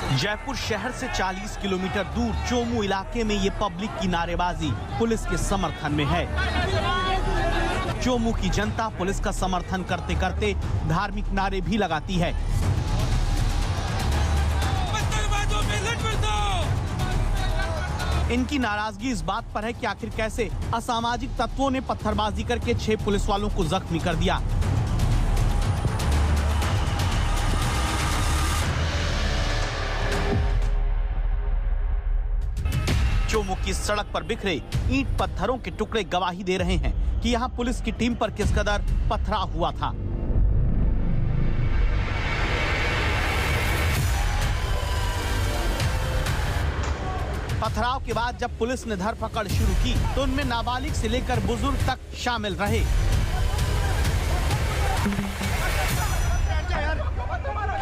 जयपुर शहर से 40 किलोमीटर दूर चोमू इलाके में ये पब्लिक की नारेबाजी पुलिस के समर्थन में है। चोमू की जनता पुलिस का समर्थन करते करते धार्मिक नारे भी लगाती है। इनकी नाराजगी इस बात पर है कि आखिर कैसे असामाजिक तत्वों ने पत्थरबाजी करके 6 पुलिस वालों को जख्मी कर दिया। चोमू की सड़क पर बिखरे ईंट पत्थरों के टुकड़े गवाही दे रहे हैं कि यहाँ पुलिस की टीम पर किस कदर पथराव हुआ था। पथराव के बाद जब पुलिस ने धरपकड़ शुरू की तो उनमें नाबालिग से लेकर बुजुर्ग तक शामिल रहे।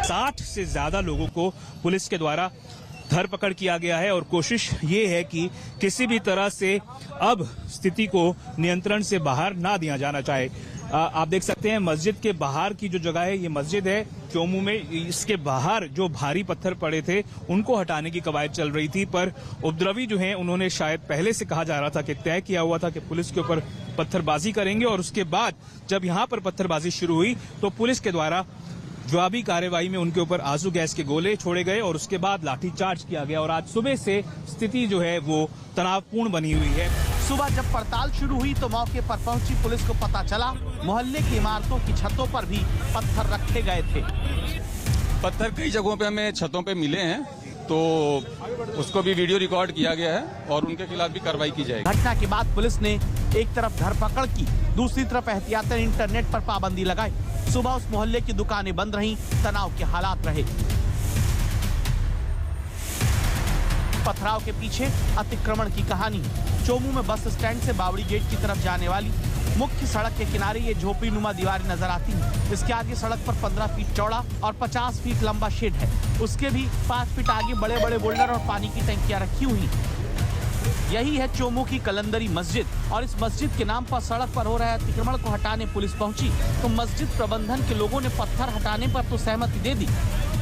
साठ से ज्यादा लोगों को पुलिस के द्वारा धरपकड़ किया गया है और कोशिश ये है कि किसी भी तरह से अब स्थिति को नियंत्रण से बाहर ना दिया जाना चाहे। आप देख सकते हैं मस्जिद के बाहर की जो जगह है, ये मस्जिद है चोमू में। इसके बाहर जो भारी पत्थर पड़े थे उनको हटाने की कवायद चल रही थी, पर उपद्रवी जो हैं उन्होंने शायद पहले से कहा जा रहा था कि तय किया हुआ था कि पुलिस के ऊपर पत्थरबाजी करेंगे और उसके बाद जब यहाँ पर पत्थरबाजी शुरू हुई तो पुलिस के द्वारा जवाबी कार्रवाई में उनके ऊपर आंसू गैस के गोले छोड़े गए और उसके बाद लाठीचार्ज किया गया और आज सुबह से स्थिति जो है वो तनावपूर्ण बनी हुई है। सुबह जब पड़ताल शुरू हुई तो मौके पर पहुंची पुलिस को पता चला मोहल्ले की इमारतों की छतों पर भी पत्थर रखे गए थे। पत्थर कई जगहों पे हमें छतों पे मिले हैं तो उसको भी वीडियो रिकॉर्ड किया गया है और उनके खिलाफ भी कार्रवाई की जाएगी। घटना के बाद पुलिस ने एक तरफ धरपकड़ की, दूसरी तरफ एहतियातन इंटरनेट पर पाबंदी लगाई। सुबह उस मोहल्ले की दुकानें बंद रहीं, तनाव के हालात रहे। पथराव के पीछे अतिक्रमण की कहानी। चोमू में बस स्टैंड से बावड़ी गेट की तरफ जाने वाली मुख्य सड़क के किनारे ये झोपड़ी नुमा दीवारें नजर आती हैं। इसके आगे सड़क पर 15 फीट चौड़ा और 50 फीट लंबा शेड है। उसके भी 5 फीट आगे बड़े बड़े बोल्डर और पानी की टंकियां रखी हुई हैं। यही है चोमू की कलंदरी मस्जिद और इस मस्जिद के नाम पर सड़क पर हो रहे अतिक्रमण को हटाने पुलिस पहुंची तो मस्जिद प्रबंधन के लोगों ने पत्थर हटाने पर तो सहमति दे दी।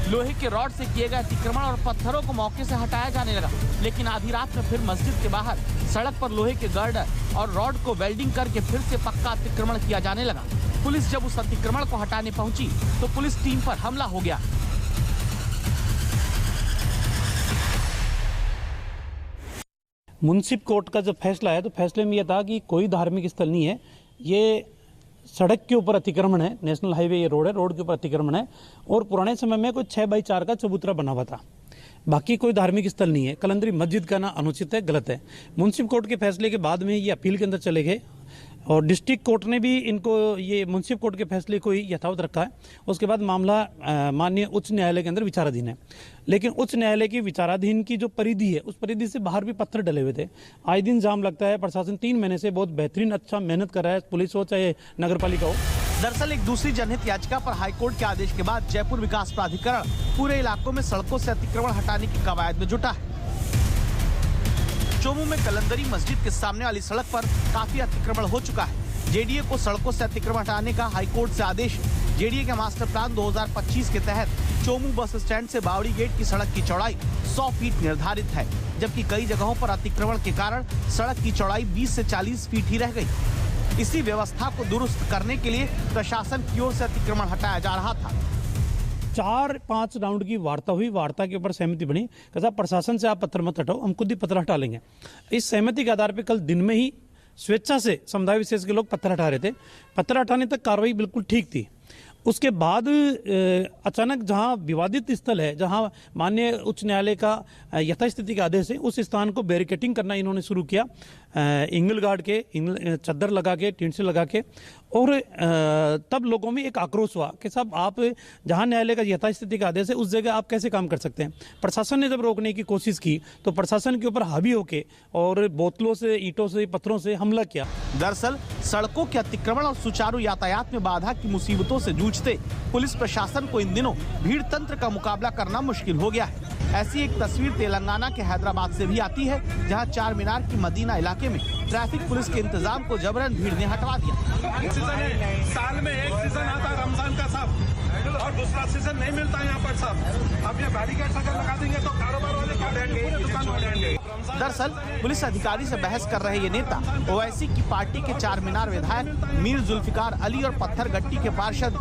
लोहे के रॉड से किए गए अतिक्रमण और पत्थरों को मौके से हटाया जाने लगा, लेकिन आधी रात में फिर मस्जिद के बाहर सड़क पर लोहे के गर्डर और रॉड को वेल्डिंग करके फिर से पक्का अतिक्रमण किया जाने लगा। पुलिस जब उस अतिक्रमण को हटाने पहुंची तो पुलिस टीम पर हमला हो गया। मुंसिफ कोर्ट का जब फैसला है तो फैसले में यह था कि कोई धार्मिक स्थल नहीं है, ये सड़क के ऊपर अतिक्रमण है, नेशनल हाईवे ये रोड है, रोड के ऊपर अतिक्रमण है और पुराने समय में कोई 6x4 का चबूतरा बना हुआ था। बाकी कोई धार्मिक स्थल नहीं है। कलंदरी मस्जिद का ना अनुचित है, गलत है। मुंसिफ कोर्ट के फैसले के बाद में ये अपील के अंदर चले गए और डिस्ट्रिक्ट कोर्ट ने भी इनको ये मुंसिफ कोर्ट के फैसले को ही यथावत रखा है। उसके बाद मामला माननीय उच्च न्यायालय के अंदर विचाराधीन है, लेकिन उच्च न्यायालय की विचाराधीन की जो परिधि है उस परिधि से बाहर भी पत्थर डले हुए थे। आए दिन जाम लगता है। प्रशासन 3 महीने से बहुत बेहतरीन अच्छा मेहनत कर रहा है, पुलिस हो चाहे नगर पालिका हो। दरअसल एक दूसरी जनहित याचिका पर हाईकोर्ट के आदेश के बाद जयपुर विकास प्राधिकरण पूरे इलाकों में सड़कों से अतिक्रमण हटाने की कवायद में जुटा है। चोमू में कलंदरी मस्जिद के सामने वाली सड़क पर काफी अतिक्रमण हो चुका है। जेडीए को सड़कों से अतिक्रमण हटाने का हाईकोर्ट से आदेश है। जेडीए के मास्टर प्लान 2025 के तहत चोमू बस स्टैंड से बावड़ी गेट की सड़क की चौड़ाई 100 फीट निर्धारित है, जबकि कई जगहों पर अतिक्रमण के कारण सड़क की चौड़ाई 20 से 40 फीट ही रह गई। इसी व्यवस्था को दुरुस्त करने के लिए प्रशासन की ओर से अतिक्रमण हटाया जा रहा था। 4-5 राउंड की वार्ता हुई, वार्ता के ऊपर सहमति बनी कि साहब प्रशासन से आप पत्थर मत हटाओ, हम खुद ही पत्थर हटा लेंगे। इस सहमति के आधार पर कल दिन में ही स्वेच्छा से समुदाय विशेष के लोग पत्थर हटा रहे थे। पत्थर हटाने तक कार्रवाई बिल्कुल ठीक थी। उसके बाद अचानक जहां विवादित स्थल है, जहां माननीय उच्च न्यायालय का यथास्थिति का आदेश है, उस स्थान को बैरिकेटिंग करना इन्होंने शुरू किया। एंगल गार्ड के चद्दर लगा के, टीन से लगा के, और तब लोगों में एक आक्रोश हुआ कि साहब आप जहां न्यायालय का यथास्थिति का आदेश है उस जगह आप कैसे काम कर सकते हैं। प्रशासन ने जब रोकने की कोशिश की तो प्रशासन के ऊपर हावी होके और बोतलों से, ईंटों से, पत्थरों से हमला किया। दरअसल सड़कों के अतिक्रमण और सुचारू यातायात में बाधा की मुसीबतों से जूझते पुलिस प्रशासन को इन दिनों भीड़ तंत्र का मुकाबला करना मुश्किल हो गया है। ऐसी एक तस्वीर तेलंगाना के हैदराबाद से भी आती है, जहां चार मीनार की मदीना इलाके में ट्रैफिक पुलिस के इंतजाम को जबरन भीड़ ने हटवा दिया। साल में एक सीजन आता रमजान का, साहब और दूसरा सीजन नहीं मिलता है यहाँ पर सब। अब ये बैरिकेड अगर लगा देंगे तो कारोबार वाले क्या देंगे, दुकान वाले देंगे। दरअसल पुलिस अधिकारी से बहस कर रहे ये नेता ओवैसी की पार्टी के चार मीनार विधायक मीर जुल्फिकार अली और पत्थर गट्टी के पार्षद